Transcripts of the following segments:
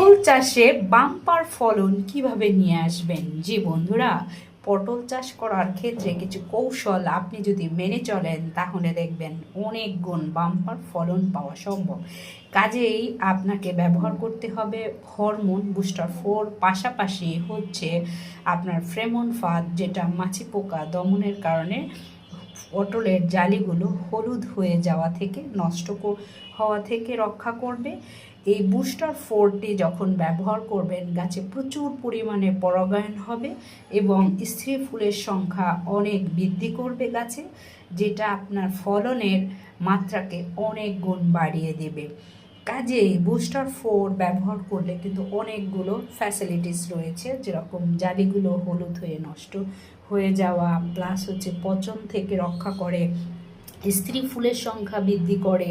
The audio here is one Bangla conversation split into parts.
পটল চাষে বাম্পার ফলন কিভাবে নিয়ে আসবেন? জি বন্ধুরা, পটল চাষ করার ক্ষেত্রে কিছু কৌশল আপনি যদি মেনে চলেন তাহলে দেখবেন অনেক গুণ বাম্পার ফলন পাওয়া সম্ভব। কাজেই আপনাকে ব্যবহার করতে হবে হরমোন বুস্টার 4, পাশাপাশি হচ্ছে আপনার ফ্রেমন ফাঁদ, যেটা মাছি পোকা দমনের কারণে পটলের জালিগুলো হলুদ হয়ে যাওয়া থেকে হওয়া থেকে রক্ষা করবে। এই বুস্টার 4টি যখন ব্যবহার করবেন, গাছে প্রচুর পরিমাণে পরাগায়ন হবে এবং স্ত্রী ফুলের সংখ্যা অনেক বৃদ্ধি করবে গাছে, যেটা আপনার ফলনের মাত্রাকে অনেক গুণ বাড়িয়ে দেবে। কাজেই বুস্টার 4 ব্যবহার করলে কিন্তু অনেকগুলো ফ্যাসিলিটিস রয়েছে, যেরকম জালিগুলো হলুদ হয়ে নষ্ট হয়ে যাওয়া, প্লাস হচ্ছে পচন থেকে রক্ষা করে, স্ত্রী ফুলের সংখ্যা বৃদ্ধি করে।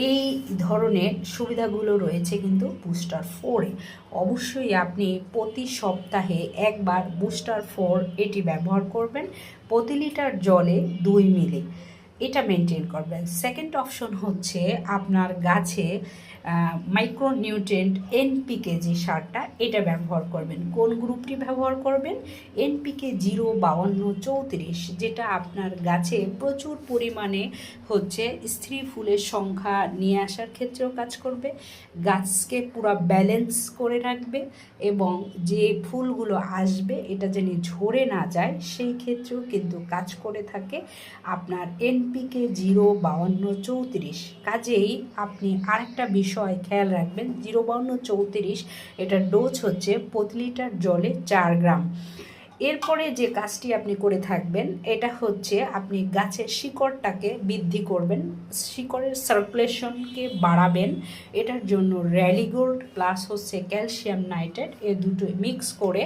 এই ধরনের সুবিধাগুলো রয়েছে কিন্তু বুস্টার 4-এ। অবশ্যই আপনি প্রতি সপ্তাহে একবার বুস্টার 4 এটি ব্যবহার করবেন, প্রতি লিটার জলে 2 মিলি, এটা মেনটেন করবেন। সেকেন্ড অপশন হচ্ছে আপনার গাছে মাইক্রোনিউট্রিয়েন্ট এনপিকে যে সারটা, এটা ব্যবহার করবেন। কোন গ্রুপটি ব্যবহার করবেন? এনপিকে 05234, যেটা আপনার গাছে প্রচুর পরিমাণে হচ্ছে স্ত্রী ফুলের সংখ্যা নিয়ে আসার ক্ষেত্রেও কাজ করবে, গাছকে পুরো ব্যালেন্স করে রাখবে এবং যে ফুলগুলো আসবে এটা যেন ঝরে না যায় সেই ক্ষেত্রেও কিন্তু কাজ করে থাকে আপনার এনপিকে 05234। কাজেই আপনি আরেকটা বিষয় খেয়াল রাখবেন, 05234 এটার ডোজ হচ্ছে প্রতি লিটার জলে 4 গ্রাম। এরপরে যে কাজটি আপনি করে থাকবেন, এটা হচ্ছে আপনি গাছের শিকড়টাকে বৃদ্ধি করবেন, শিকড়ের সার্কুলেশনকে বাড়াবেন। এটার জন্য র্যালিগোল্ড প্লাস হচ্ছে ক্যালসিয়াম নাইট্রেট, এ দুটো মিক্স করে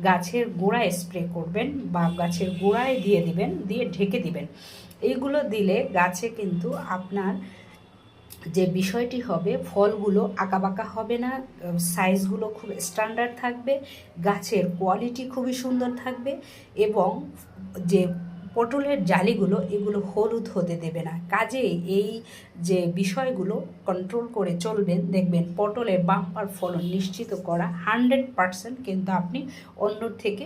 গাছের গোড়ায় স্প্রে করবেন বা গাছের গোড়ায় দিয়ে দিবেন, দিয়ে ঢেকে দিবেন। এইগুলো দিলে গাছে কিন্তু আপনার যে বিষয়টি হবে, ফলগুলো আঁকাবাঁকা হবে না, সাইজগুলো খুব স্ট্যান্ডার্ড থাকবে, গাছের কোয়ালিটি খুবই সুন্দর থাকবে এবং যে পটলের জালিগুলো এগুলো হলুদ হতে দেবে না। কাজেই এই যে বিষয়গুলো কন্ট্রোল করে চলবেন, দেখবেন পটলের বাম্পার ফলন নিশ্চিত করা 100% কিন্তু আপনি অন্য থেকে